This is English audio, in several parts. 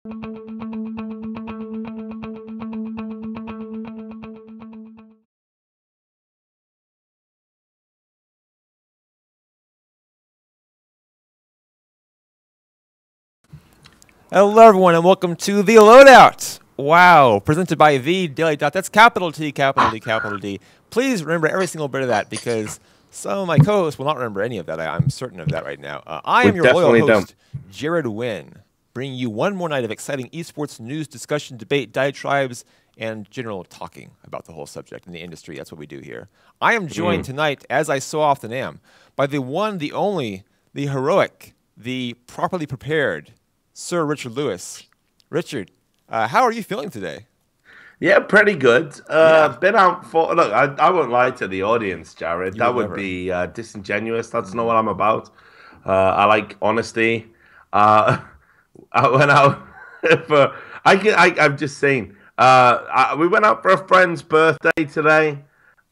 Hello, everyone, and welcome to the Loadout. Wow, presented by the Daily Dot. That's capital T, capital D, capital D. Please remember every single bit of that because some of my co-hosts will not remember any of that. I'm certain of that right now. I am your loyal host, Jared Wynn, bringing you one more night of exciting esports news, discussion, debate, diatribes, and general talking about the whole subject in the industry. That's what we do here. I am joined tonight, as I so often am, by the one, the only, the heroic, the properly prepared Sir Richard Lewis. Richard, how are you feeling today? Yeah, pretty good. Been out for... Look, I won't lie to the audience, Jared. That would be disingenuous. That's not what I'm about. I like honesty. I went out for... I'm just saying. We went out for a friend's birthday today,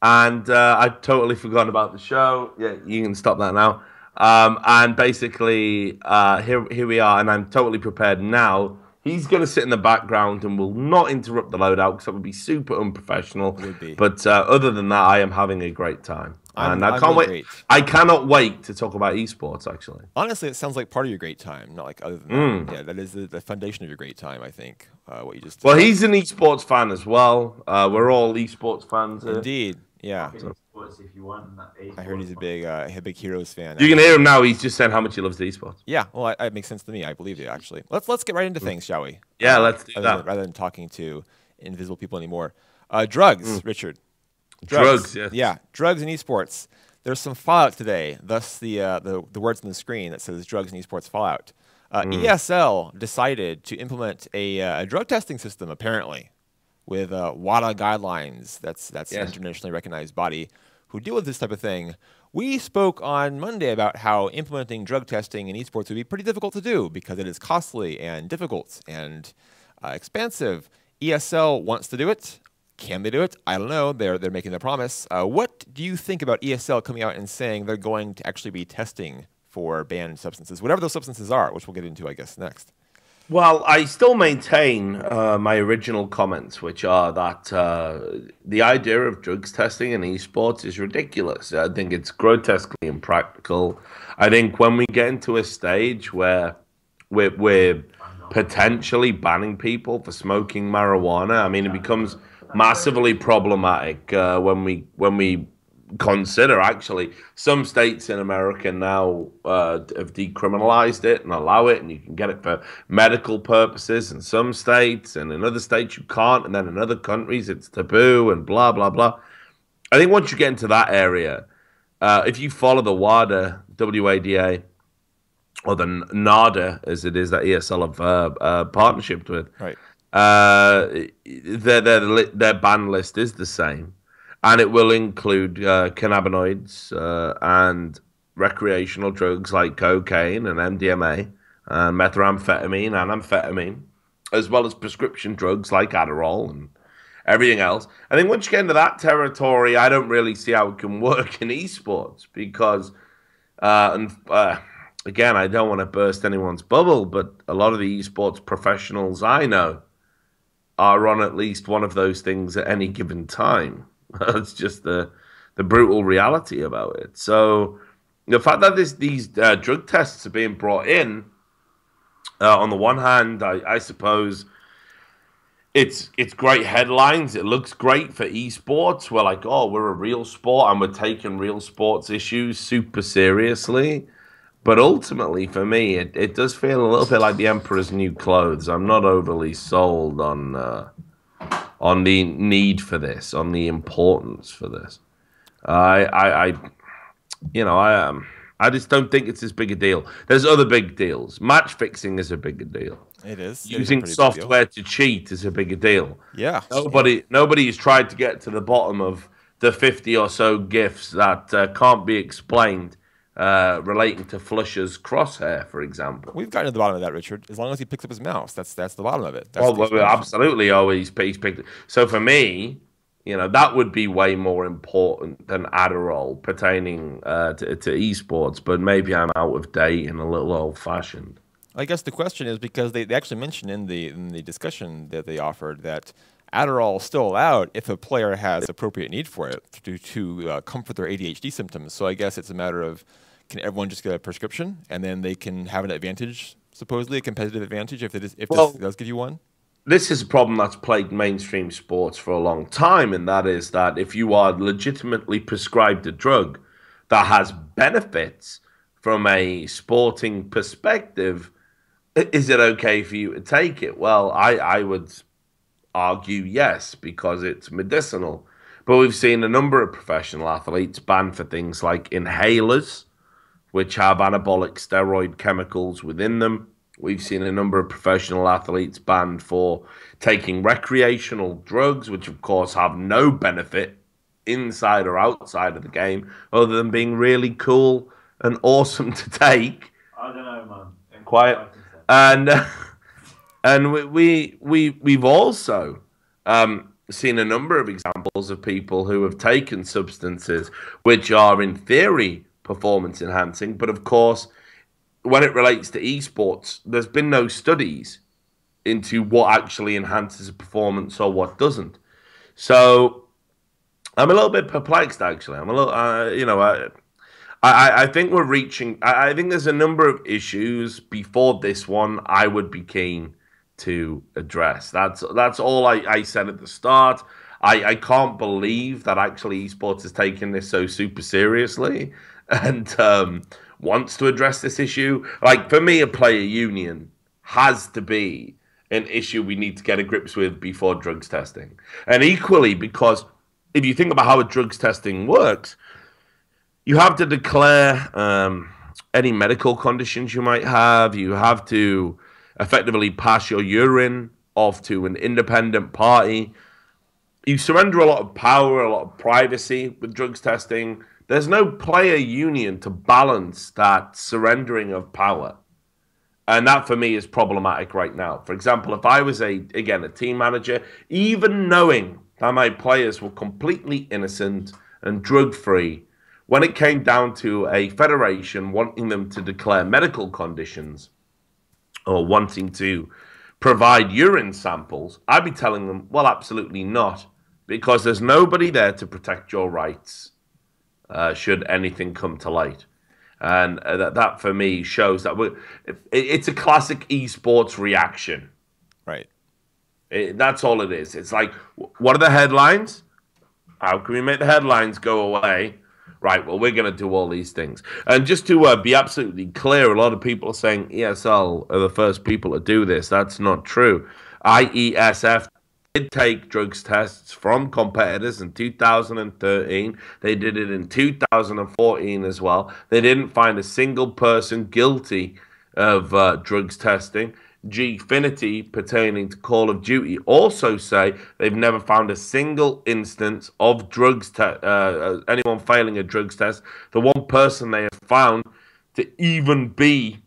and I'd totally forgotten about the show. Yeah, you can stop that now. And basically, here we are, and I'm totally prepared now. He's going to sit in the background and will not interrupt the loadout because that would be super unprofessional. Would be. But other than that, I am having a great time. And I can't wait. I cannot wait to talk about esports, actually. Honestly, it sounds like part of your great time, not like other than that. Yeah, that is the foundation of your great time, I think, what you just Well, he's an esports fan as well. We're all esports fans here. Indeed, yeah. If you want, I heard he's a big Heroes fan. You can hear him now. He's just saying how much he loves the esports. Yeah, well, it makes sense to me. I believe you, actually. Let's get right into things, shall we? Yeah, let's do that. Rather than talking to invisible people anymore. Drugs, Richard. Drugs, yes. Yeah, drugs and esports. There's some fallout today. Thus, the words on the screen that says drugs and esports fallout. ESL decided to implement a drug testing system, apparently, with WADA guidelines. That's an internationally recognized body who deal with this type of thing. We spoke on Monday about how implementing drug testing in esports would be pretty difficult to do because it is costly and difficult and expensive. ESL wants to do it. Can they do it? I don't know. They're making the promise. What do you think about ESL coming out and saying they're going to actually be testing for banned substances, whatever those substances are, which we'll get into, I guess, next? Well, I still maintain my original comments, which are that the idea of drugs testing in esports is ridiculous. I think it's grotesquely impractical. I think when we get into a stage where we're potentially banning people for smoking marijuana, I mean, it becomes massively problematic when we consider, actually, some states in America now have decriminalized it and allow it, and you can get it for medical purposes in some states, and in other states you can't, and then in other countries it's taboo and blah, blah, blah. I think once you get into that area, if you follow the WADA, W-A-D-A, or the NADA, as it is that ESL have partnership with, right. Their ban list is the same. And it will include cannabinoids and recreational drugs like cocaine and MDMA and methamphetamine and amphetamine, as well as prescription drugs like Adderall and everything else. I think once you get into that territory, I don't really see how it can work in esports because, again, I don't want to burst anyone's bubble, but a lot of the esports professionals I know are on at least one of those things at any given time. That's just the brutal reality about it. So the fact that these drug tests are being brought in, on the one hand, I suppose it's great headlines. It looks great for esports. We're like, oh, we're a real sport and we're taking real sports issues super seriously. But ultimately, for me, it does feel a little bit like the Emperor's New Clothes. I'm not overly sold on the need for this, on the importance for this. I just don't think it's as big a deal. There's other big deals. Match fixing is a bigger deal. It is. Using software to cheat is a bigger deal. Yeah. Nobody has tried to get to the bottom of the 50 or so GIFs that can't be explained. Relating to Flusher's crosshair, for example. We've gotten to the bottom of that, Richard. As long as he picks up his mouse, that's the bottom of it. Absolutely, always picked it. So for me, that would be way more important than Adderall pertaining to esports. But maybe I'm out of date and a little old-fashioned. I guess the question is because they actually mentioned in the discussion that they offered that Adderall is still allowed if a player has appropriate need for it to comfort their ADHD symptoms. So I guess it's a matter of, can everyone just get a prescription and then they can have an advantage, supposedly a competitive advantage if this does give you one? This is a problem that's plagued mainstream sports for a long time, and that is that if you are legitimately prescribed a drug that has benefits from a sporting perspective, is it okay for you to take it? Well, I would argue yes, because it's medicinal. But we've seen a number of professional athletes banned for things like inhalers, which have anabolic steroid chemicals within them. We've seen a number of professional athletes banned for taking recreational drugs, which of course have no benefit inside or outside of the game, other than being really cool and awesome to take. I don't know, man. And quiet. And we've also seen a number of examples of people who have taken substances which are in theory performance enhancing, but of course, when it relates to esports, there's been no studies into what actually enhances a performance or what doesn't. So I'm a little bit perplexed, actually. I'm a little, I think we're reaching. I think there's a number of issues before this one I would be keen to address. That's all I said at the start. I can't believe that actually esports is taking this so super seriously and wants to address this issue. Like, for me, a player union has to be an issue we need to get a grips with before drugs testing. And equally, because if you think about how a drugs testing works, you have to declare any medical conditions you might have. You have to effectively pass your urine off to an independent party. You surrender a lot of power, a lot of privacy with drugs testing. There's no player union to balance that surrendering of power. And that, for me, is problematic right now. For example, if I was, a team manager, even knowing that my players were completely innocent and drug-free, when it came down to a federation wanting them to declare medical conditions or wanting to provide urine samples, I'd be telling them, well, absolutely not, because there's nobody there to protect your rights should anything come to light. And that for me shows that it's a classic esports reaction. Right. That's all it is. It's like, what are the headlines? How can we make the headlines go away? Right, well, we're going to do all these things. And just to be absolutely clear, a lot of people are saying ESL are the first people to do this. That's not true. IESF did take drugs tests from competitors in 2013. They did it in 2014 as well. They didn't find a single person guilty of drugs testing. Gfinity, pertaining to Call of Duty, also say they've never found a single instance of drugs anyone failing a drugs test. The one person they have found to even be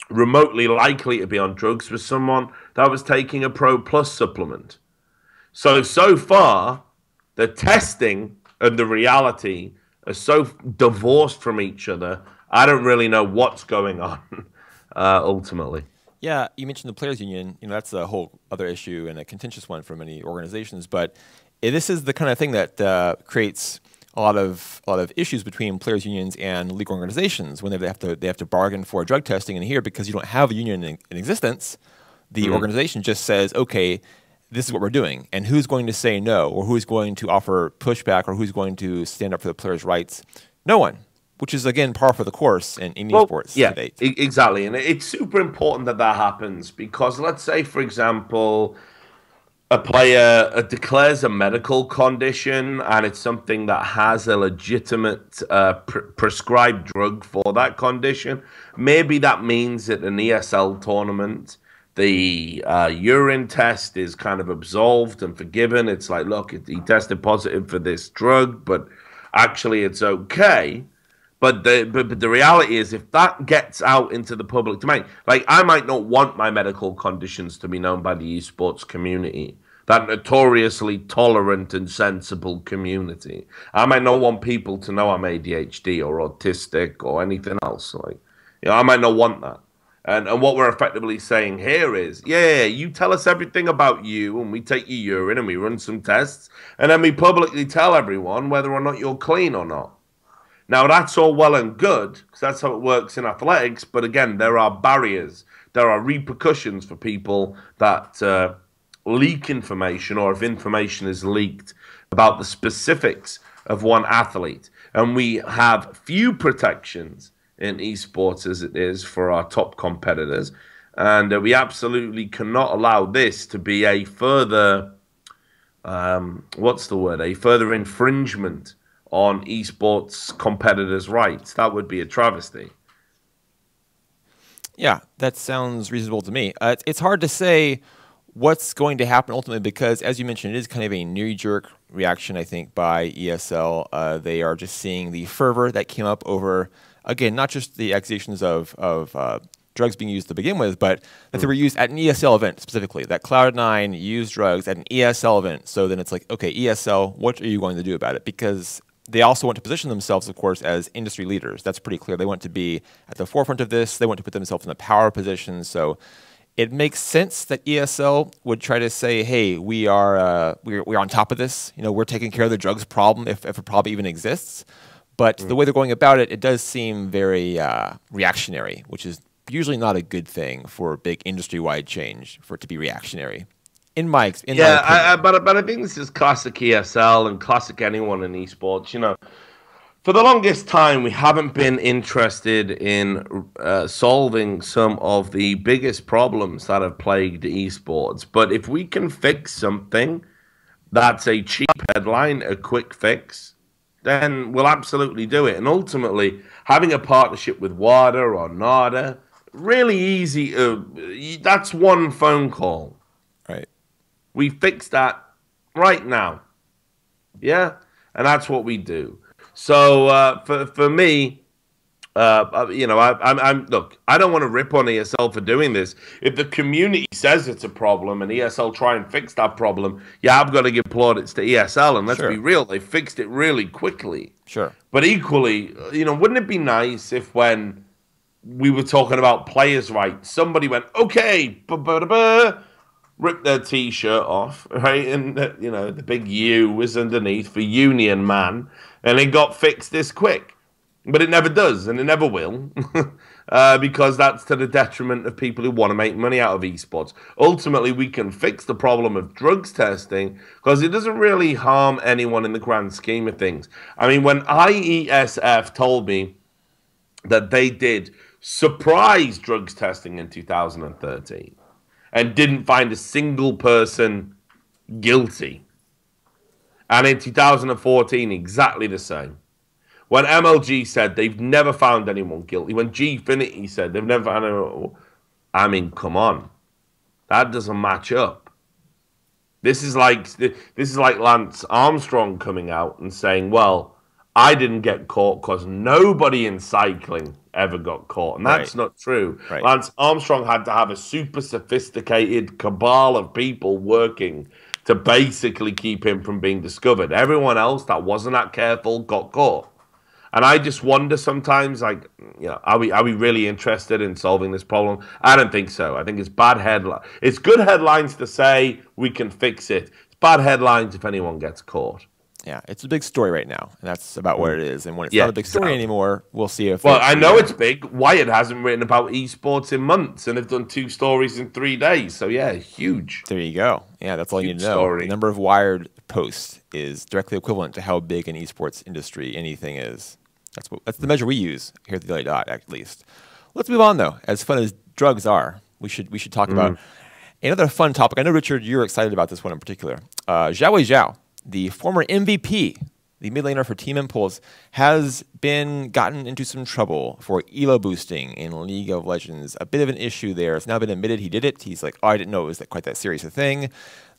remotely likely to be on drugs was someone that was taking a Pro Plus supplement. So far, the testing and the reality are so divorced from each other, I don't really know what's going on ultimately. Yeah, you mentioned the players' union. That's a whole other issue and a contentious one for many organizations. But this is the kind of thing that creates a lot of issues between players' unions and league organizations when they have to bargain for drug testing. And here, because you don't have a union in existence, the organization just says, okay, this is what we're doing. And who's going to say no, or who's going to offer pushback, or who's going to stand up for the players' rights? No one. Which is, again, par for the course in esports to date. Exactly. And it's super important that happens because, let's say, for example, a player declares a medical condition and it's something that has a legitimate prescribed drug for that condition. Maybe that means at an ESL tournament, the urine test is kind of absolved and forgiven. It's like, look, he tested positive for this drug, but actually it's okay. But the reality is, if that gets out into the public domain, like, I might not want my medical conditions to be known by the esports community, that notoriously tolerant and sensible community. I might not want people to know I'm ADHD or autistic or anything else. Like, I might not want that. And what we're effectively saying here is, yeah, you tell us everything about you, and we take your urine and we run some tests, and then we publicly tell everyone whether or not you're clean or not. Now, that's all well and good, because that's how it works in athletics, but again, there are barriers. There are repercussions for people that leak information, or if information is leaked about the specifics of one athlete. And we have few protections in esports as it is for our top competitors, and we absolutely cannot allow this to be a further a further infringement on esports competitors' rights. That would be a travesty. Yeah, that sounds reasonable to me. It's hard to say what's going to happen ultimately because, as you mentioned, it is kind of a knee-jerk reaction, I think, by ESL. They are just seeing the fervor that came up over, again, not just the accusations of drugs being used to begin with, but that they were used at an ESL event specifically, that Cloud9 used drugs at an ESL event. So then it's like, okay, ESL, what are you going to do about it? Because they also want to position themselves, of course, as industry leaders. That's pretty clear. They want to be at the forefront of this. They want to put themselves in a power position. So it makes sense that ESL would try to say, "Hey, we're on top of this. You know, we're taking care of the drugs problem if a problem even exists." But the way they're going about it, it does seem very reactionary, which is usually not a good thing for a big industry-wide change for it to be reactionary. My opinion. But I think this is classic ESL and classic anyone in esports. You know, for the longest time, we haven't been interested in solving some of the biggest problems that have plagued esports. But if we can fix something that's a cheap headline, a quick fix, then we'll absolutely do it. And ultimately, having a partnership with WADA or NADA, really easy. That's one phone call. Right. We fix that right now. Yeah? And that's what we do. So for me, look, I don't want to rip on ESL for doing this. If the community says it's a problem and ESL try and fix that problem, I've got to give plaudits to ESL. And let's be real, they fixed it really quickly. Sure. But equally, wouldn't it be nice if when we were talking about players' rights, somebody went, okay, rip their T-shirt off, right? And, the big U was underneath for Union Man, and it got fixed this quick. But it never does, and it never will, because that's to the detriment of people who want to make money out of esports. Ultimately, we can fix the problem of drugs testing because it doesn't really harm anyone in the grand scheme of things. I mean, when IESF told me that they did surprise drugs testing in 2013 and didn't find a single person guilty, and in 2014, exactly the same. When MLG said they've never found anyone guilty, when Gfinity said they've never found anyone, I mean, come on, that doesn't match up. This is like Lance Armstrong coming out and saying, "Well, I didn't get caught because nobody in cycling ever got caught," and that's not true. Right. Lance Armstrong had to have a super sophisticated cabal of people working to basically keep him from being discovered. Everyone else that wasn't that careful got caught. And I just wonder sometimes, are we really interested in solving this problem? I don't think so. I think it's bad headline. It's good headlines to say we can fix it. It's bad headlines if anyone gets caught. Yeah, it's a big story right now, and that's about what it is. And when it's not a big story anymore, we'll see if... Well, I know it's big. Wyatt hasn't written about esports in months, and they've done 2 stories in 3 days. So, huge. There you go. Yeah, that's all you need to know. The number of Wired posts is directly equivalent to how big an esports industry anything is. That's the measure we use here at the LOADOUT, at least. Let's move on, though. As fun as drugs are, we should talk about another fun topic. I know, Richard, you're excited about this one in particular. XiaoWeiXiao, the former MVP, the mid laner for Team Impulse, has been gotten into some trouble for ELO boosting in League of Legends. A bit of an issue there. It's now been admitted he did it. He's like, I didn't know it was quite that serious a thing.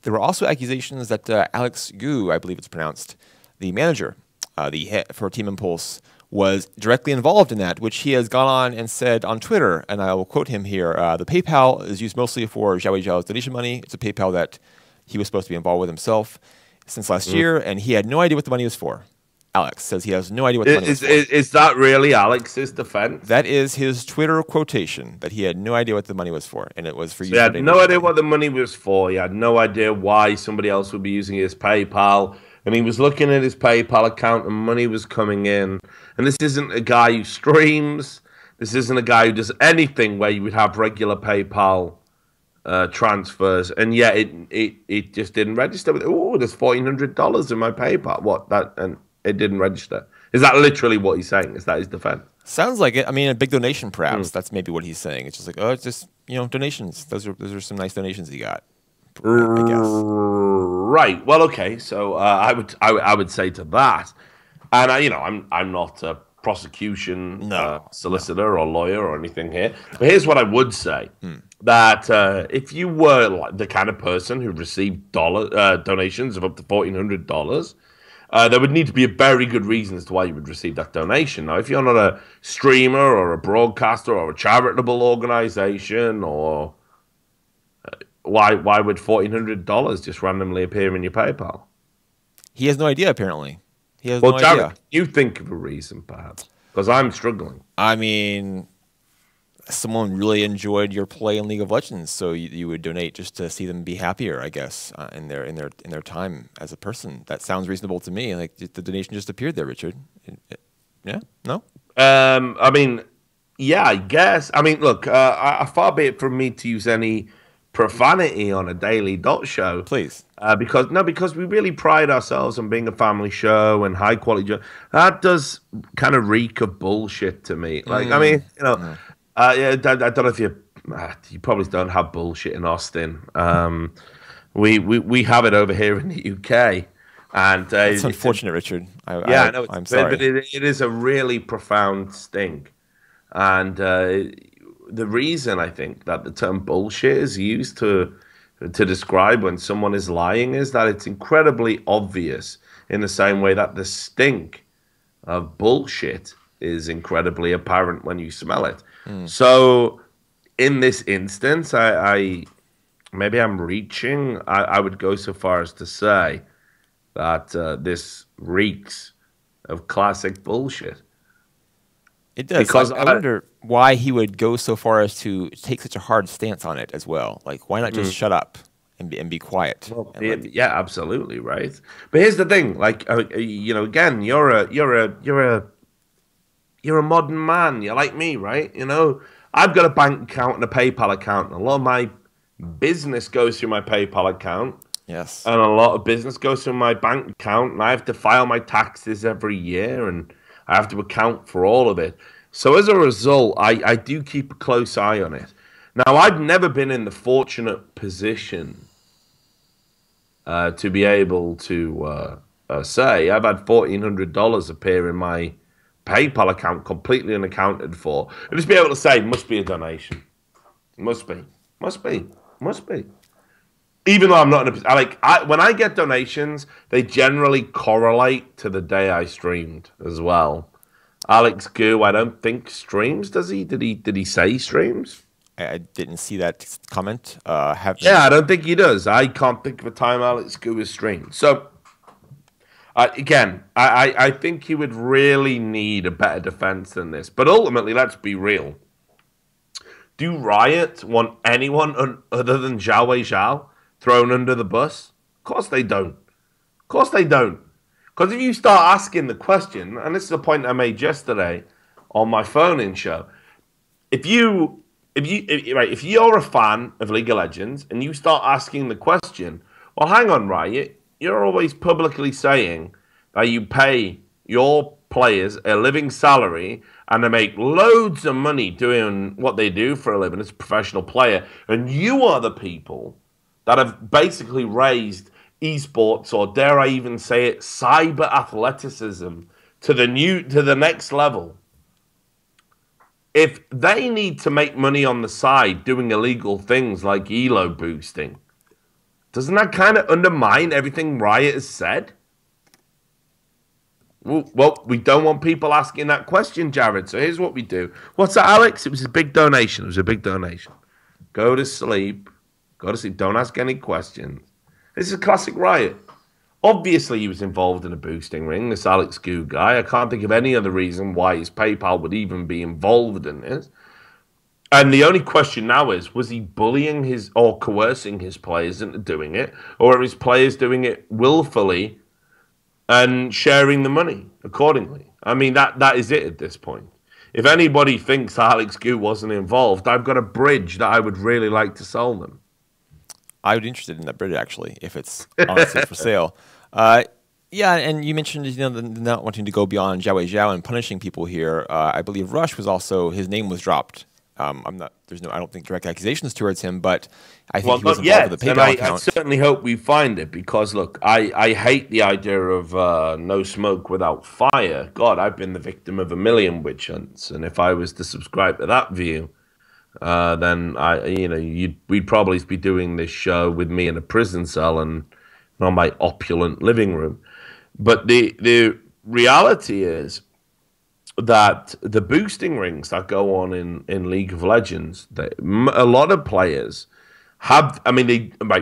There were also accusations that Alex Gu, I believe it's pronounced, the manager the head for Team Impulse, was directly involved in that, which he has gone on and said on Twitter, and I will quote him here, the PayPal is used mostly for XiaoWeiXiao's donation money. It's a PayPal that he was supposed to be involved with himself since last year, and he had no idea what the money was for. Alex says he has no idea what the money was for. Is that really Alex's defense? That is his Twitter quotation, that he had no idea what the money was for, and it was for He had no idea what the money was for. He had no idea why somebody else would be using his PayPal. And he was looking at his PayPal account and money was coming in. And this isn't a guy who streams. This isn't a guy who does anything where you would have regular PayPal transfers. And yet it just didn't register. Oh, there's $1,400 in my PayPal. What? That? And it didn't register. Is that literally what he's saying? Is that his defense? Sounds like it. I mean, a big donation, perhaps. That's maybe what he's saying. It's just like, oh, it's just, donations. Those are some nice donations he got, I guess. Right. Well, okay. So I would say to that, and I'm not a prosecution solicitor or lawyer or anything here, but here's what I would say: that if you were like the kind of person who received donations of up to $1,400, there would need to be a very good reason as to why you would receive that donation. Now, if you're not a streamer or a broadcaster or a charitable organization or why would $1,400 just randomly appear in your PayPal? He has no idea, apparently. He has no idea. Jared, you think of a reason, perhaps, because I'm struggling. I mean, someone really enjoyed your play in League of Legends, so you would donate just to see them be happier, I guess, in their time as a person. That sounds reasonable to me. Like the donation just appeared there, Richard. Yeah? No? I mean, yeah, I guess. I mean, look, far be it from me to use any profanity on a daily dot show, please, because we really pride ourselves on being a family show and high quality. That does kind of reek of bullshit to me. Like, I mean, I don't know if you probably don't have bullshit in Austin. We have it over here in the UK, and it's unfortunate, Richard. I know. I'm sorry, but it is a really profound stink, and. The reason I think that the term bullshit is used to describe when someone is lying is that it's incredibly obvious, in the same way that the stink of bullshit is incredibly apparent when you smell it. So in this instance, I maybe I'm reaching. I would go so far as to say that this reeks of classic bullshit. It does. Because I wonder why he would go so far as to take such a hard stance on it as well. Like, why not just shut up and be quiet? Well, yeah, absolutely, right. But here's the thing: like, again, you're a modern man. You're like me, right? I've got a bank account and a PayPal account, and a lot of my business goes through my PayPal account. Yes. And a lot of business goes through my bank account, and I have to file my taxes every year, and I have to account for all of it. So as a result, I do keep a close eye on it. Now, I've never been in the fortunate position to be able to say I've had $1,400 appear in my PayPal account completely unaccounted for. And just be able to say, must be a donation. Must be. Even though I'm not in a position, when I get donations, they generally correlate to the day I streamed as well. Alex Goo, I don't think streams, does he? Did he say streams? I didn't see that comment. Yeah, I don't think he does. I can't think of a time Alex Goo has streamed. So, again, I think he would really need a better defense than this. But ultimately, let's be real. Do Riot want anyone other than XiaoWeiXiao thrown under the bus? Of course they don't. Because if you start asking the question, and this is a point I made yesterday on my phone-in show, if you're a fan of League of Legends and you start asking the question, well, hang on, Riot, you're always publicly saying that you pay your players a living salary and they make loads of money doing what they do for a living as a professional player, and you are the people that have basically raised esports, or dare I even say it, cyber athleticism to the next level. If they need to make money on the side doing illegal things like ELO boosting, doesn't that kind of undermine everything Riot has said? Well, we don't want people asking that question, Jared. So here's what we do. What's that, Alex? It was a big donation. Go to sleep. Don't ask any questions. This is a classic Riot. Obviously, he was involved in a boosting ring, this Alex Gu guy. I can't think of any other reason why his PayPal would even be involved in this. And the only question now is, was he bullying his or coercing his players into doing it? Or are his players doing it willfully and sharing the money accordingly? I mean, that is it at this point. If anybody thinks Alex Gu wasn't involved, I've got a bridge that I would really like to sell them. I would be interested in that bridge, actually, if it's honestly for sale. Yeah, and you mentioned the not wanting to go beyond XiaoWeiXiao and punishing people here. I believe Rush was also, his name was dropped. I don't think direct accusations towards him, but I think he was involved with the PayPal account. I certainly hope we find it because, look, I hate the idea of no smoke without fire. God, I've been the victim of a million witch hunts, and if I was to subscribe to that view, then we'd probably be doing this show with me in a prison cell and not my opulent living room. But the reality is that the boosting rings that go on in League of Legends, a lot of players have,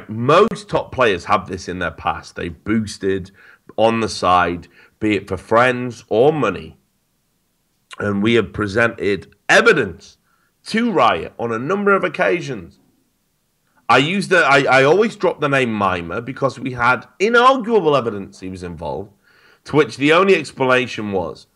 most top players have this in their past. They boosted on the side, be it for friends or money. And we have presented evidence to Riot on a number of occasions. I always drop the name Mimer because we had inarguable evidence he was involved, to which the only explanation was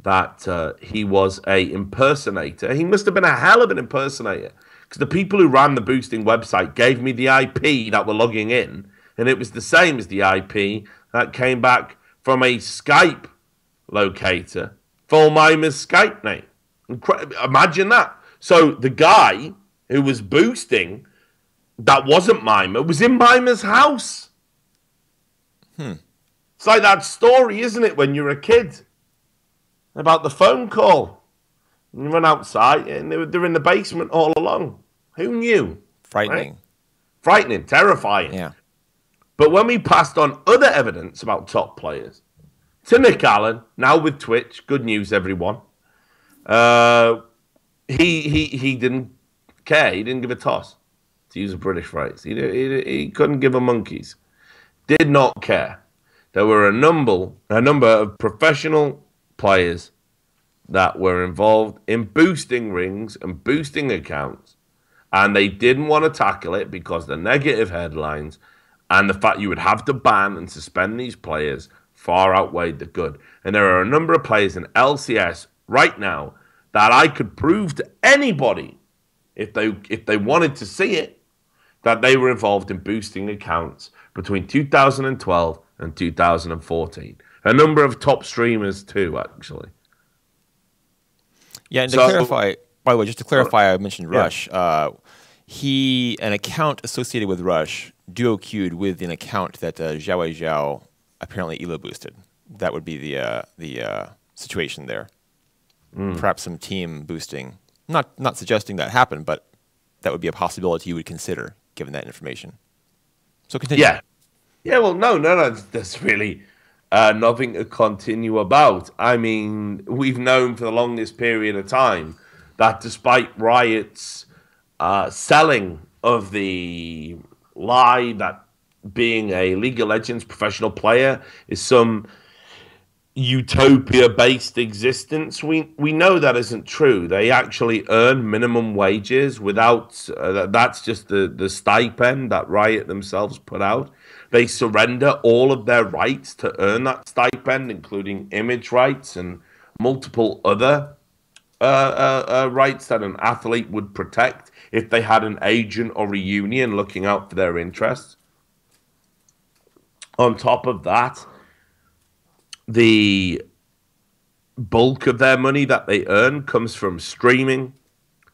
that he was a impersonator. He must have been a hell of an impersonator because the people who ran the boosting website gave me the IP that were logging in, and it was the same as the IP that came back from a Skype locator for Mimer's Skype name. Imagine that. So the guy who was boosting that wasn't Mimer was in Mimer's house. It's like that story, isn't it, when you're a kid? About the phone call. You run outside and they're in the basement all along. Who knew? Frightening. Right? Frightening, terrifying. Yeah. But when we passed on other evidence about top players to Nick Allen, now with Twitch, good news, everyone. He didn't care. He didn't give a toss, to use a British phrase. He couldn't give a monkeys. Did not care. There were a number of professional players that were involved in boosting rings and boosting accounts, and they didn't want to tackle it because the negative headlines and the fact you would have to ban and suspend these players far outweighed the good. And there are a number of players in LCS right now that I could prove to anybody, if they wanted to see it, that they were involved in boosting accounts between 2012 and 2014. A number of top streamers too, actually. Yeah, and to clarify, by the way, just to clarify, I mentioned Rush. Yeah. An account associated with Rush duo queued with an account that XiaoWeiXiao apparently ELO boosted. That would be the situation there. Perhaps some team boosting. Not suggesting that happened, but that would be a possibility you would consider given that information. So continue. Yeah. Well, no. That's really nothing to continue about. I mean, we've known for the longest period of time that despite Riot's selling of the lie that being a League of Legends professional player is some utopia-based existence, we know that isn't true. They actually earn minimum wages without that's just the stipend that Riot themselves put out. They surrender all of their rights to earn that stipend, including image rights and multiple other rights that an athlete would protect if they had an agent or a union looking out for their interests. On top of that, the bulk of their money that they earn comes from streaming.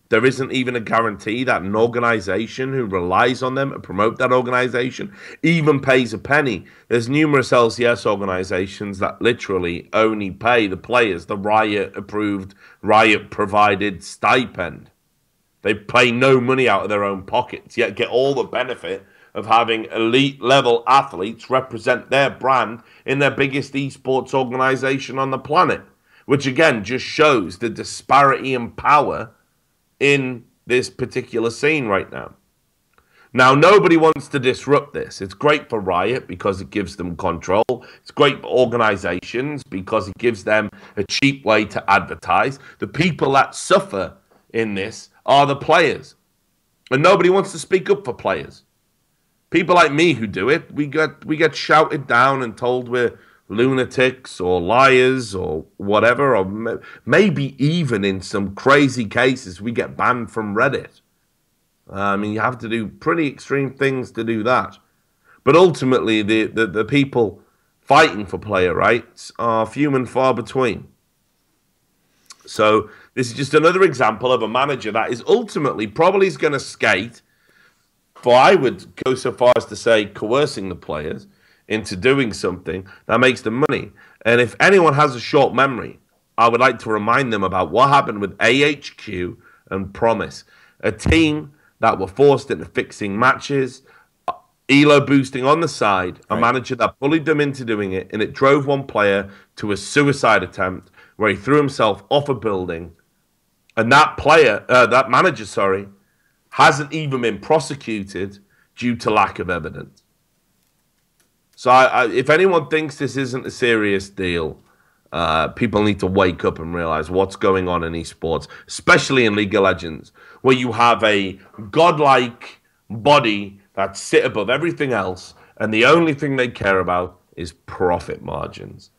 There isn't even a guarantee that an organization who relies on them to promote that organization even pays a penny. There's numerous LCS organizations that literally only pay the players the Riot-approved, Riot-provided stipend. They pay no money out of their own pockets, yet get all the benefit of having elite-level athletes represent their brand in their biggest esports organization on the planet, which again just shows the disparity in power in this particular scene right now. Now, nobody wants to disrupt this. It's great for Riot because it gives them control. It's great for organizations because it gives them a cheap way to advertise. The people that suffer in this are the players. And nobody wants to speak up for players. People like me who do it, we get shouted down and told we're lunatics or liars or whatever, or maybe even in some crazy cases we get banned from Reddit. I mean, you have to do pretty extreme things to do that. But ultimately, the people fighting for player rights are few and far between. So this is just another example of a manager that is ultimately probably going to skate, for I would go so far as to say coercing the players into doing something that makes them money. And if anyone has a short memory, I would like to remind them about what happened with AHQ and Promise, a team that were forced into fixing matches, ELO boosting on the side, a manager that bullied them into doing it, and it drove one player to a suicide attempt where he threw himself off a building. And that manager, hasn't even been prosecuted due to lack of evidence. So if anyone thinks this isn't a serious deal, people need to wake up and realize what's going on in esports, especially in League of Legends, where you have a godlike body that sit above everything else, and the only thing they care about is profit margins.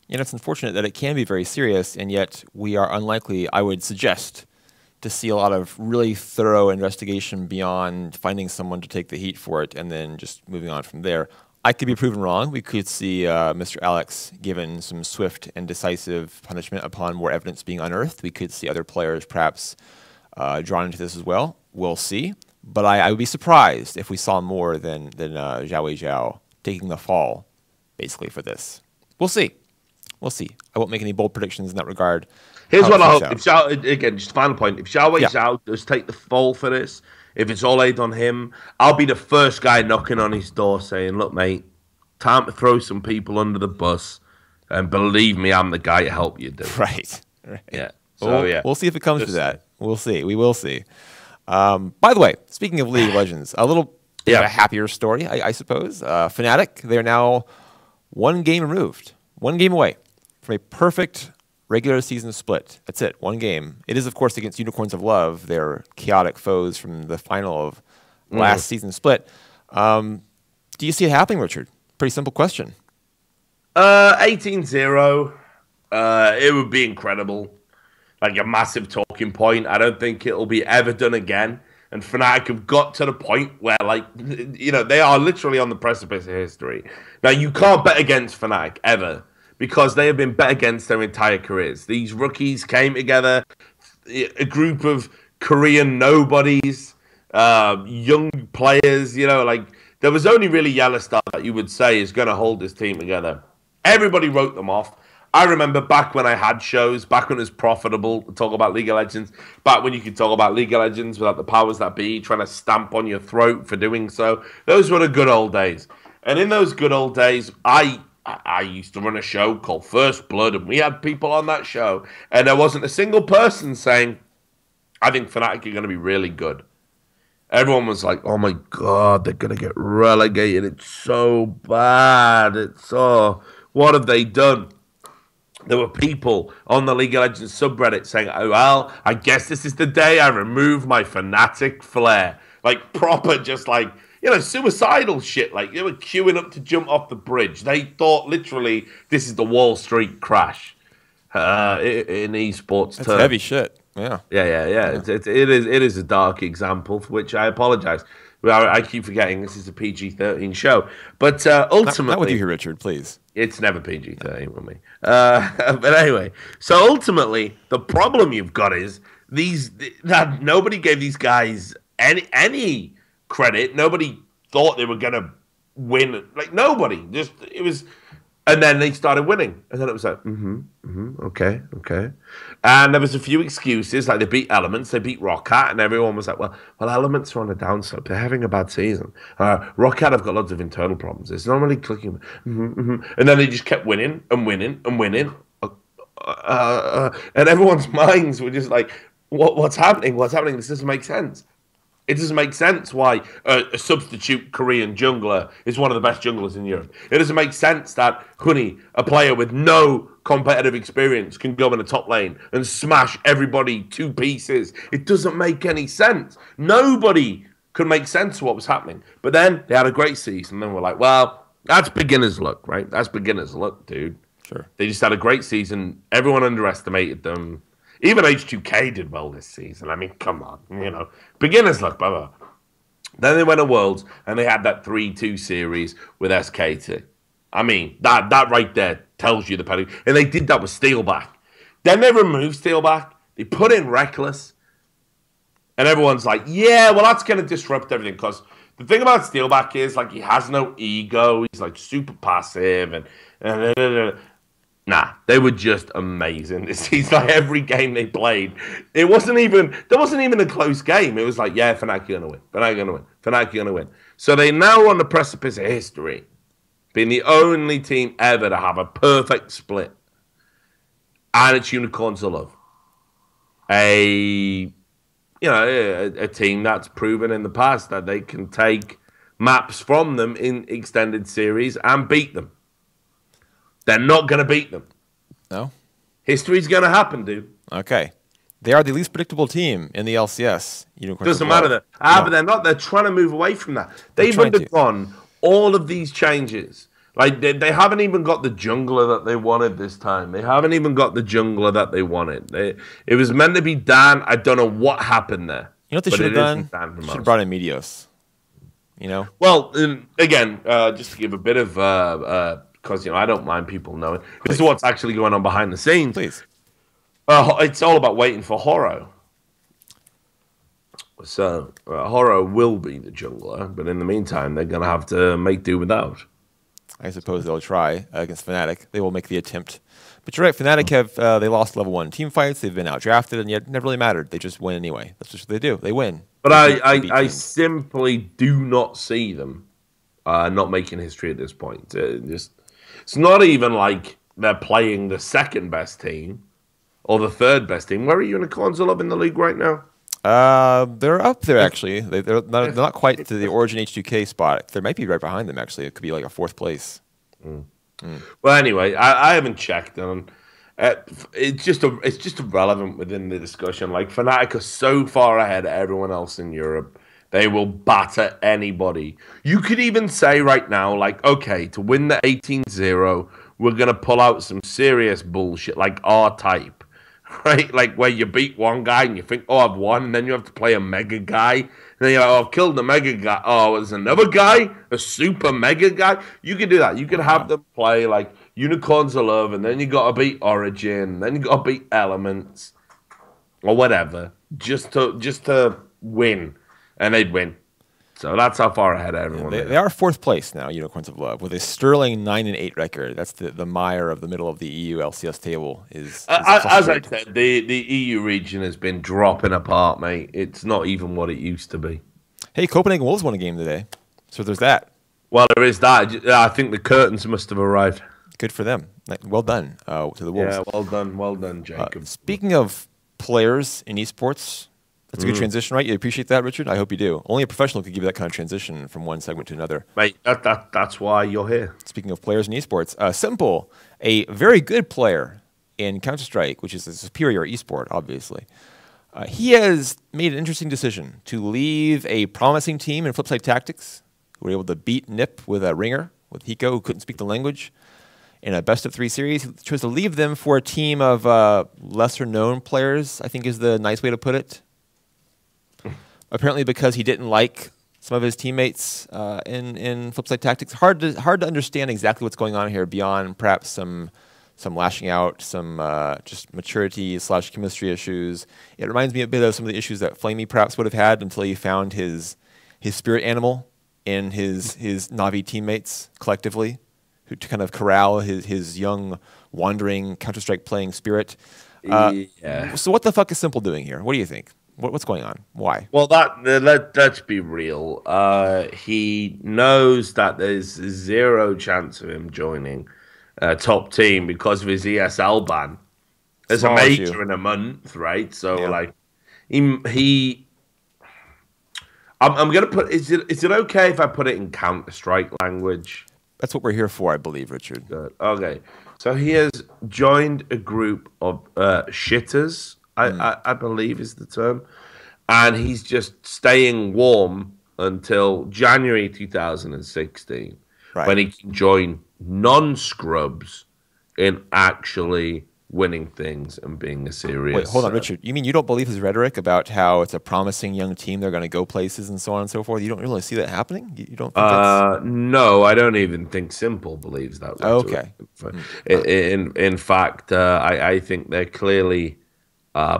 And it's unfortunate that it can be very serious, and yet we are unlikely, I would suggest, to see a lot of really thorough investigation beyond finding someone to take the heat for it and then just moving on from there. I could be proven wrong. We could see Mr. Alex given some swift and decisive punishment upon more evidence being unearthed. We could see other players perhaps drawn into this as well. We'll see. But I would be surprised if we saw more than XiaoWeiXiao taking the fall, basically, for this. We'll see. We'll see. I won't make any bold predictions in that regard. Here's what I hope. Again, just final point. If XiaoWeiXiao does take the fall for this, if it's all laid on him, I'll be the first guy knocking on his door saying, look, mate, time to throw some people under the bus. And believe me, I'm the guy to help you do it. Right. Yeah. So, we'll see if it comes to that. We'll see. We will see. By the way, speaking of League of Legends, a little bit of a happier story, I suppose. Fnatic, they're now one game removed, one game away from a perfect regular season split. That's it, one game. It is, of course, against Unicorns of Love, their chaotic foes from the final of last season split. Do you see it happening, Richard? Pretty simple question. 18-0. It would be incredible. Like a massive talking point. I don't think it'll be ever done again. And Fnatic have got to the point where, like, you know, they are literally on the precipice of history. Now, you can't bet against Fnatic ever, because they have been bet against their entire careers. These rookies came together, a group of Korean nobodies, young players, you know, like, there was only really Yellowstar that you would say is going to hold this team together. Everybody wrote them off. I remember back when I had shows, back when it was profitable to talk about League of Legends, back when you could talk about League of Legends without the powers that be trying to stamp on your throat for doing so. Those were the good old days. And in those good old days, I used to run a show called First Blood, and we had people on that show, and there wasn't a single person saying, I think Fnatic are going to be really good. Everyone was like, oh my God, they're going to get relegated. It's so bad. It's so, what have they done? There were people on the League of Legends subreddit saying, oh, well, I guess this is the day I remove my Fnatic flair. Like, proper, just like, you know, suicidal shit. Like, they were queuing up to jump off the bridge. They thought, literally, this is the Wall Street crash in esports terms. That's heavy shit. Yeah. Yeah. It is a dark example, for which I apologize. I keep forgetting this is a PG-13 show. But ultimately... Not with you here, Richard, please. It's never PG-13 with me. But anyway, so ultimately, the problem you've got is that nobody gave these guys any credit. Nobody thought they were going to win. Like, nobody. Just, it was... And then they started winning. And then it was like, okay. And there was a few excuses, like they beat Elements, they beat Rockhat, and everyone was like, well, Elements are on a downslope. They're having a bad season. Rockhat have got lots of internal problems. It's not really clicking. And then they just kept winning and winning and winning. And everyone's minds were just like, what's happening? What's happening? This doesn't make sense. It doesn't make sense why a substitute Korean jungler is one of the best junglers in Europe. It doesn't make sense that Honey, a player with no competitive experience, can go in the top lane and smash everybody to pieces. It doesn't make any sense. Nobody could make sense of what was happening. But then they had a great season. And we're like, well, that's beginner's luck, right? That's beginner's luck, dude. Sure. They just had a great season. Everyone underestimated them. Even H2K did well this season. I mean, come on, beginner's luck, blah. Then they went to Worlds and they had that 3-2 series with SKT. I mean, that right there tells you the pedigree. And they did that with Steelback. Then they removed Steelback. They put in Reckless. And everyone's like, yeah, well, that's going to disrupt everything. Because the thing about Steelback is, like, he has no ego. He's, like, super passive. And nah, they were just amazing. It seems like every game they played, there wasn't even a close game. It was like, yeah, Fnatic are going to win. Fnatic are going to win. Fnatic are going to win. So they now on the precipice of history, being the only team ever to have a perfect split. And it's Unicorns of Love. A team that's proven in the past that they can take maps from them in extended series and beat them. They're not going to beat them. No? History's going to happen, dude. Okay. They are the least predictable team in the LCS. Doesn't matter. No. But they're not. They're trying to move away from that. They've undergone all of these changes. Like, they haven't even got the jungler that they wanted this time. They haven't even got the jungler that they wanted. It was meant to be Dan. I don't know what happened there. You know what they should have done? Should have brought in Meteos. Well, again, just to give a bit of... because, I don't mind people knowing. This is what's actually going on behind the scenes. Please. It's all about waiting for Horo. So, Horo will be the jungler, but in the meantime, they're going to have to make do without. I suppose they'll try against Fnatic. They will make the attempt. But you're right, Fnatic they lost level 1 team fights. They've been outdrafted, and yet it never really mattered. They just win anyway. That's just what they do. They win. But I simply do not see them not making history at this point. It's not even like they're playing the second best team or the third best team. Where are Unicorns of Love in the league right now? They're up there, actually. They're not quite to the Origin H2K spot. They might be right behind them, actually. It could be like a 4th place. Well, anyway, I haven't checked them. It's just irrelevant within the discussion. Like, Fnatic are so far ahead of everyone else in Europe. They will batter anybody. You could even say right now, like, okay, to win the 18-0, we're going to pull out some serious bullshit, like R-Type, right? Like, where you beat one guy and you think, oh, I've won, and then you have to play a mega guy. And then you're like, oh, I've killed the mega guy. Oh, there's another guy? A super mega guy? You could do that. You could have them play, like, Unicorns of Love, and then you got to beat Origin, then you got to beat Elements, or whatever, just to win. And they'd win. So that's how far ahead everyone is. They are 4th place now, Unicorns of Love, with a sterling 9-8 record. That's the mire of the middle of the EU LCS table. Is as I said, the EU region has been dropping apart, mate. It's not even what it used to be. Hey, Copenhagen Wolves won a game today. So there's that. Well, there is that. I think the curtains must have arrived. Good for them. Well done to the Wolves. Yeah, well done, Jacob. Speaking of players in esports... That's a good transition, right? You appreciate that, Richard? I hope you do. Only a professional could give you that kind of transition from one segment to another. Mate, that's why you're here. Speaking of players in esports, Simple, a very good player in Counter-Strike, which is a superior esport, obviously. He has made an interesting decision to leave a promising team in Flipside Tactics, who were able to beat NIP with a ringer, with Hiko, who couldn't speak the language, in a best-of-3 series. He chose to leave them for a team of lesser-known players, I think is the nice way to put it. Apparently because he didn't like some of his teammates in Flipside Tactics. Hard to understand exactly what's going on here beyond perhaps some lashing out, some just maturity / chemistry issues. It reminds me a bit of some of the issues that Flamey perhaps would have had until he found his spirit animal in his Na'Vi teammates collectively, who to kind of corral his young, wandering Counter-Strike playing spirit. So what the fuck is Simple doing here? What do you think? What's going on? Why? Well, let's be real. He knows that there's zero chance of him joining a top team because of his ESL ban. There's a major in a month, right? So, like, he I'm gonna put. Is it okay if I put it in Counter-Strike language? That's what we're here for, I believe, Richard. Good. Okay. So he has joined a group of shitters. I believe is the term, and he's just staying warm until January 2016, Right. when he can join non-scrubs in actually winning things and being a serious. Wait, hold on, Richard. You mean you don't believe his rhetoric about how it's a promising young team, they're going to go places and so on and so forth? You don't really see that happening? You don't think that's... No, I don't even think Simple believes that. Okay. In fact, I think they're clearly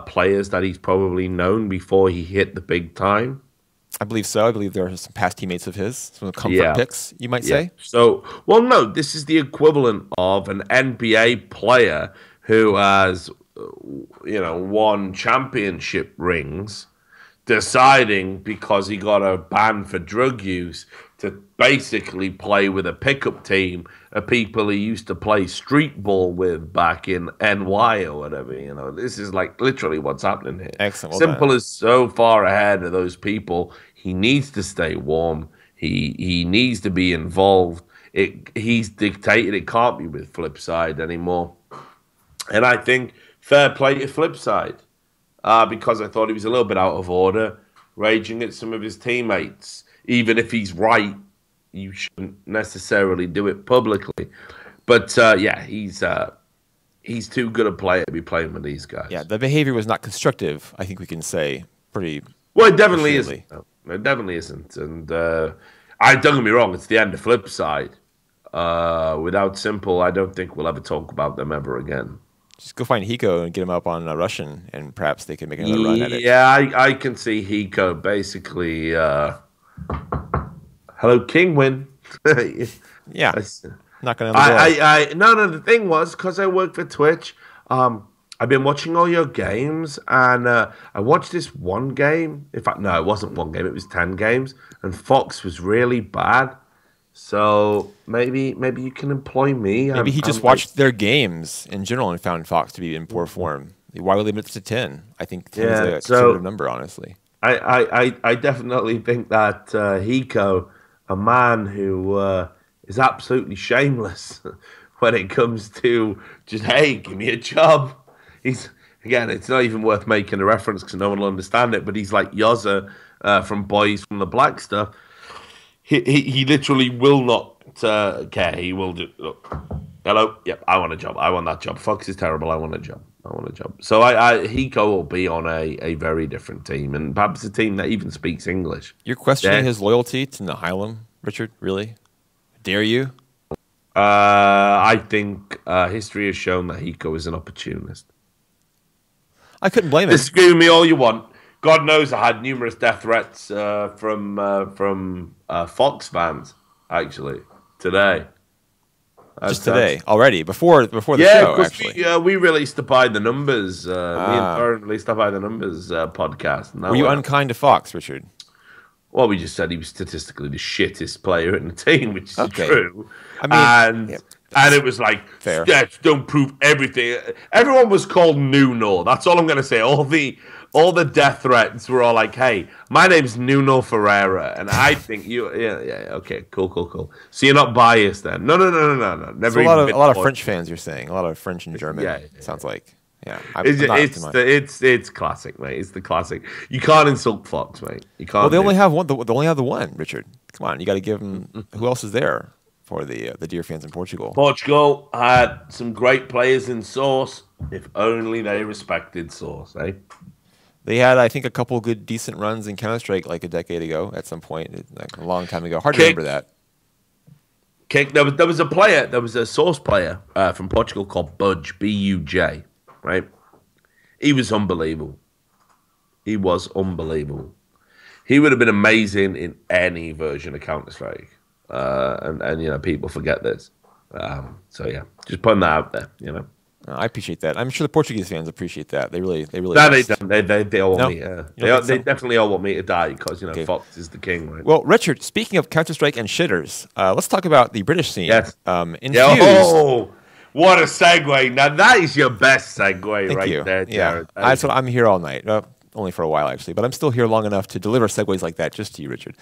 players that he's probably known before he hit the big time. I believe so. I believe there are some past teamates of his, some comfort picks, you might say. So, well, no, this is the equivalent of an NBA player who has, won championship rings, deciding because he got a ban for drug use to basically play with a pickup team of people he used to play street ball with back in NY or whatever. This is like literally what's happening here. Excellent. Well Simple is so far ahead of those people. He needs to stay warm. He needs to be involved. He's dictated. It can't be with Flipside anymore. And I think fair play to Flipside, because I thought he was a little bit out of order, raging at some of his teammates. Even if he's right, you shouldn't necessarily do it publicly. But he's too good a player to be playing with these guys. Yeah, the behavior was not constructive, I think we can say pretty well, it definitely isn't. No, it definitely isn't. And don't get me wrong, it's the end of Flipside. Without Simple, I don't think we'll ever talk about them ever again. Just go find Hiko and get him up on Russian, and perhaps they can make another run at it. Yeah, I can see Hiko basically. Hello, Kingwin. Yeah, not going to. No. The thing was, because I work for Twitch, I've been watching all your games, and I watched this one game. In fact, no, it wasn't one game. It was 10 games, and Fox was really bad. So maybe you can employ me. Maybe he just watched their games in general and found Fox to be in poor form. Why would they limit it to 10? I think 10 is a conservative number, honestly. I definitely think that Hiko, a man who is absolutely shameless when it comes to just, hey, give me a job. Again, it's not even worth making a reference because no one will understand it, but he's like Yozza from Boys from the Black stuff. He literally will not care. He will do. Look, hello, yep, I want a job. I want that job. Fox is terrible. I want a job. So Hiko will be on a very different team, and perhaps a team that even speaks English. You're questioning his loyalty to Nihilum, Richard? Really? Dare you? I think history has shown that Hiko is an opportunist. I couldn't blame him. Disagree with me all you want. God knows I had numerous death threats from Fox fans, actually, today. Just today, already, before the show, actually. We released the By the Numbers, me and Thorne released the By the Numbers podcast. Were you unkind to Fox, Richard? Well, we just said he was statistically the shittest player in the team, which is true. I mean, and it was like, stats don't prove everything. Everyone was called Nuno. That's all I'm going to say. All the death threats were all like, hey, my name's Nuno Ferreira, and I think you... Yeah, okay, cool. So you're not biased then? No. Never. So a lot of French fans, you're saying. A lot of French and German, sounds like. Yeah, it's classic, mate. It's the classic. You can't insult Fox, mate. You can't. Well, they only have one. They only have the one, Richard. Come on, you got to give them. Who else is there for the dear fans in Portugal? Portugal had some great players in Source. If only they respected Source, eh? They had, I think, a couple good, decent runs in Counter-Strike like a decade ago. At some point, like a long time ago. Hard to remember that. There was a player. There was a Source player from Portugal called Budge, B-U-J. Right, he was unbelievable. He would have been amazing in any version of Counter-Strike, and people forget this. So yeah, just putting that out there. I appreciate that. I'm sure the Portuguese fans appreciate that. They really. No, they don't. They all want me. They definitely all want me to die because Fox is the king. Right? Well, Richard, speaking of Counter-Strike and shitters, let's talk about the British scene. Yes. Infused. What a segue. Now, that is your best segue Thank right you. there, Jared. Yeah, that's what I'm here all night. only for a while actually, but I'm still here long enough to deliver segues like that just to you, Richard.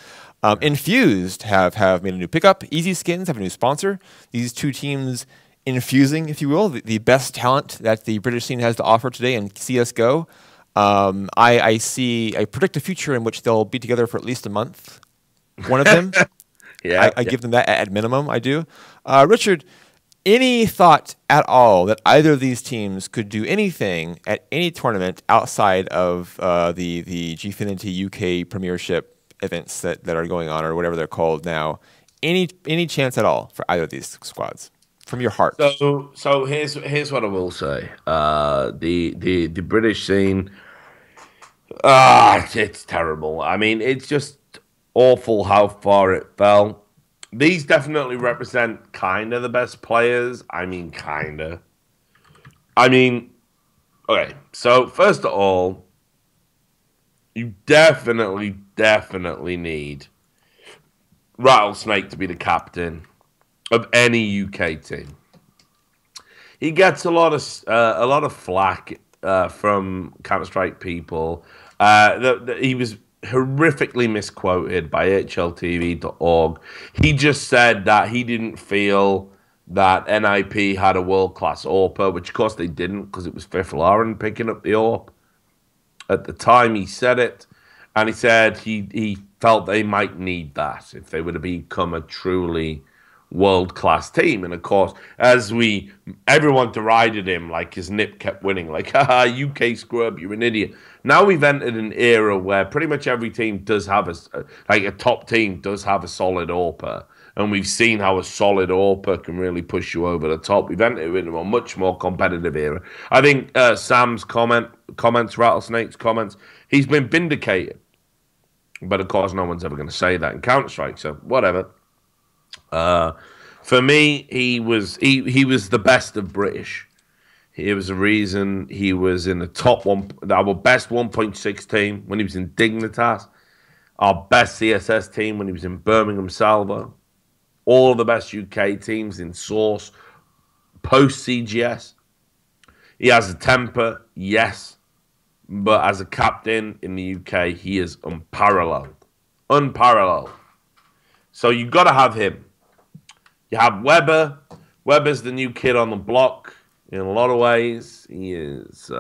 Infused have made a new pickup. Easy Skins have a new sponsor. These two teams infusing, if you will, the best talent that the British scene has to offer today in CSGO. I predict a future in which they'll be together for at least a month. One of them. I give them that at minimum, I do. Richard, any thought at all that either of these teams could do anything at any tournament outside of the Gfinity UK Premiership events that are going on, or whatever they're called now? Any chance at all for either of these squads from your heart? So here's what I will say. The British scene, it's terrible. I mean, it's just awful how far it fell. These definitely represent kind of the best players. I mean, kind of. I mean, okay. So first of all, you definitely need Rattlesnake to be the captain of any UK team. He gets a lot of flack from Counter-Strike people. He was horrifically misquoted by HLTV.org. He just said that he didn't feel that NIP had a world-class AWPer, which of course they didn't, because it was Fifth Lauren picking up the AWP. At the time he said it, and he said he felt they might need that if they were to become a truly world-class team. And of course, everyone derided him, like his nip kept winning, like, haha, UK scrub, you're an idiot. Now we've entered an era where pretty much every team does have a top team does have a solid AWPer. And we've seen how a solid AWPer can really push you over the top. We've entered into a much more competitive era. I think Sam's comments, Rattlesnake's comments, he's been vindicated. But of course, no one's ever going to say that in Counter-Strike, so whatever. For me, he was the best of British. Here was the reason he was in the top one, our best 1.6 team when he was in Dignitas, our best CSS team when he was in Birmingham Salvo, all of the best UK teams in Source, post CGS. He has a temper, yes, but as a captain in the UK, he is unparalleled. Unparalleled. So you've got to have him. You have Weber. Weber's the new kid on the block. In a lot of ways, he is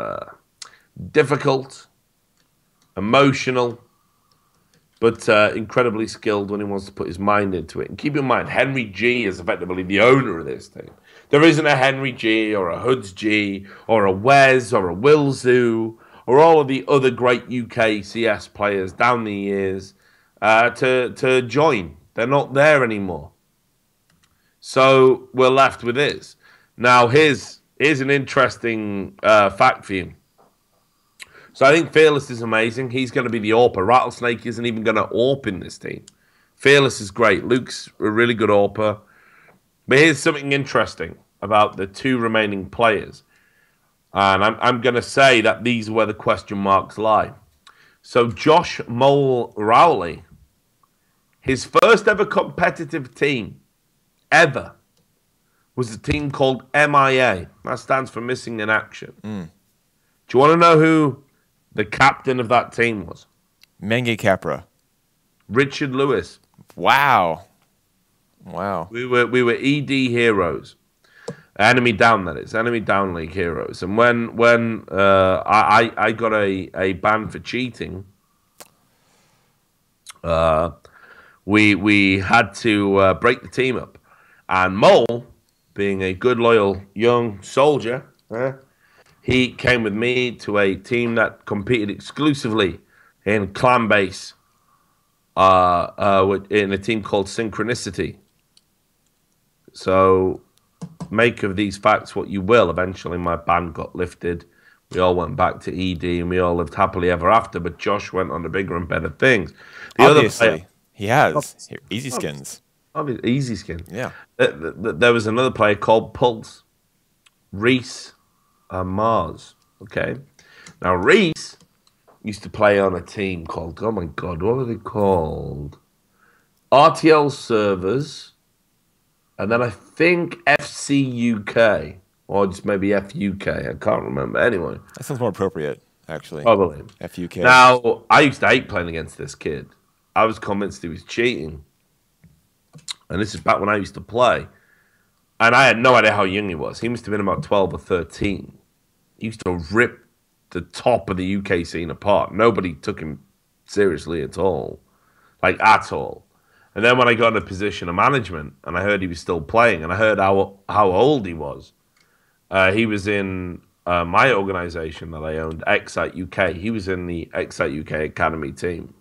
difficult, emotional, but incredibly skilled when he wants to put his mind into it. And keep in mind, Henry G is effectively the owner of this team. There isn't a Henry G or a Hoods G or a Wes or a Wilzu or all of the other great UK CS players down the years to join. They're not there anymore. So we're left with this. Now, here's an interesting fact for you. So I think Fearless is amazing. He's going to be the AWPer. Rattlesnake isn't even going to AWP in this team. Fearless is great. Luke's a really good AWPer. But here's something interesting about the two remaining players. And I'm going to say that these are where the question marks lie. So Josh Mole Rowley, his first ever competitive team, ever, was a team called MIA. That stands for Missing in Action. Do you want to know who the captain of that team was? Menge Capra. Richard Lewis. Wow. We were ED heroes. Enemy down, that is. Enemy down league heroes. And when I got a ban for cheating, we had to break the team up. And Mole, being a good, loyal, young soldier, he came with me to a team that competed exclusively in clan base, in a team called Synchronicity. So make of these facts what you will. Eventually my ban got lifted. We all went back to ED and we all lived happily ever after, but Josh went on to bigger and better things. Obviously, other player, he has. Easy Skins. Easy Skin. Yeah. There was another player called Pulse, Reese, and Mars. Okay. Now, Reese used to play on a team called, oh my God, what were they called? RTL Servers, and then I think FC UK, or just maybe FUK. I can't remember. Anyway. That sounds more appropriate. actually. Probably. FUK. Now, I used to hate playing against this kid. I was convinced he was cheating. And this is back when I used to play. And I had no idea how young he was. He must have been about 12 or 13. He used to rip the top of the UK scene apart. Nobody took him seriously at all. Like, at all. And then when I got in a position of management and I heard he was still playing and I heard how old he was in my organization that I owned, XiaoWeiXiao UK. He was in the XiaoWeiXiao UK Academy team.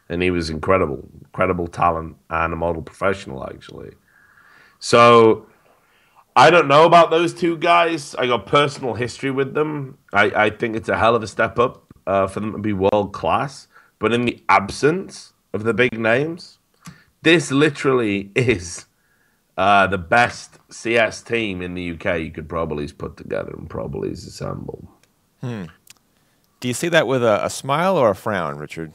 And he was incredible talent and a model professional, actually. So I don't know about those two guys. I got personal history with them. I think it's a hell of a step up for them to be world class. But in the absence of the big names, this literally is the best CS team in the UK you could probably put together and probably assemble. Do you say that with a smile or a frown, Richard?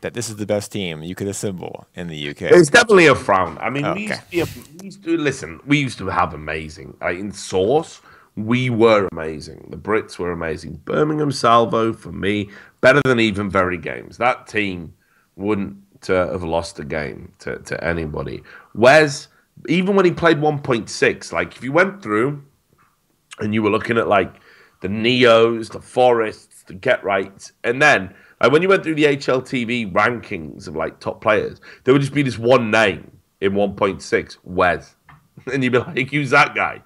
That this is the best team you could assemble in the UK? It's definitely a frown. I mean, Okay. we used to have amazing. In Source, we were amazing. The Brits were amazing. Birmingham Salvo, for me, better than even Very Games. That team wouldn't have lost a game to anybody. Wes, even when he played 1.6, like if you went through and you were looking at like the Neos, the Forests, the Get Rights, and then when you went through the HLTV rankings of like top players, there would just be this one name in 1.6, Wes. And you'd be like, who's that guy?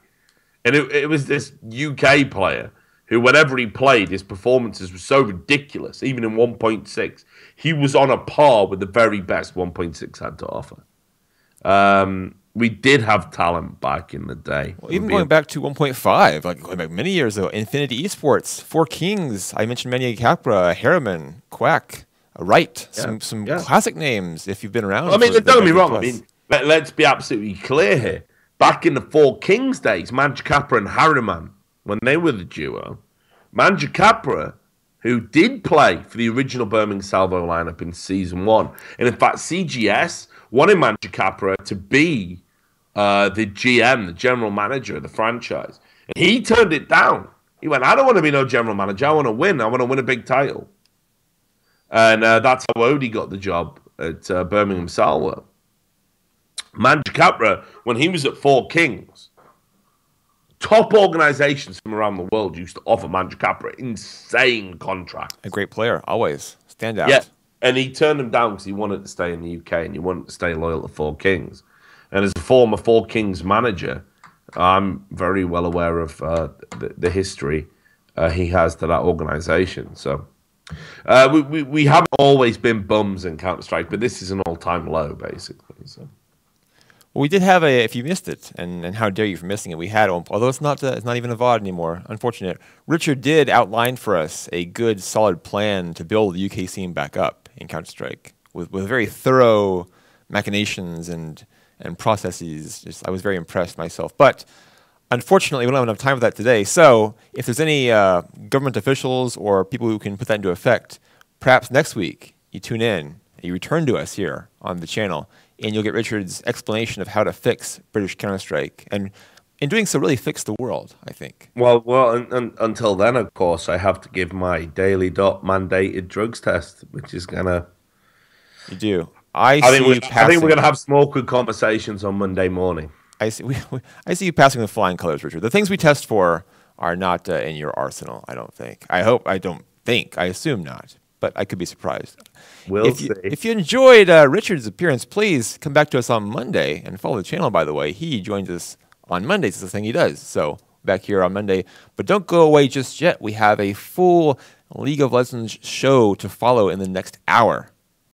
And it was this UK player who, whenever he played, his performances were so ridiculous, even in 1.6. He was on a par with the very best 1.6 had to offer. We did have talent back in the day. Well, even going back to 1.5, like going back many years ago, Infinity Esports, Four Kings, I mentioned Mania Capra, Harriman, Quack, Wright, some classic names if you've been around. I mean, don't get me wrong. I mean, let's be absolutely clear here. Back in the Four Kings days, Manja Capra and Harriman, when they were the duo, Manja Capra, who did play for the original Birmingham Salvo lineup in Season 1, and in fact, CGS wanted Manja Capra to be the GM, the general manager of the franchise. And he turned it down. He went, I don't want to be no general manager. I want to win. I want to win a big title. And that's how Odie got the job at Birmingham Salvo. Manja Capra, when he was at Four Kings, top organizations from around the world used to offer Manja Capra insane contracts. A great player, always. Stand out. Yeah, and he turned them down because he wanted to stay in the UK and he wanted to stay loyal to Four Kings. And as a former Four Kings manager, I'm very well aware of the history he has to that organization. So we haven't always been bums in Counter-Strike, but this is an all-time low, basically. So. Well, we did have if you missed it, and how dare you for missing it, we had, although it's not even a VOD anymore, unfortunate, Richard did outline for us a good, solid plan to build the UK scene back up in Counter-Strike with very thorough machinations and processes. I was very impressed myself. But unfortunately, we don't have enough time for that today. So if there's any government officials or people who can put that into effect, perhaps next week you tune in, you return to us here on the channel, and you'll get Richard's explanation of how to fix British Counter-Strike. And in doing so, really fix the world, I think. Well, until then, of course, I have to give my daily mandated drugs test, which is going to... You do. I think we're going to have some awkward conversations on Monday morning. I see you passing the flying colors, Richard. The things we test for are not in your arsenal, I don't think. I assume not, but I could be surprised. We'll see. If you enjoyed Richard's appearance, please come back to us on Monday and follow the channel, by the way. He joins us on Mondays. It's the thing he does. So back here on Monday. But don't go away just yet. We have a full League of Legends show to follow in the next hour.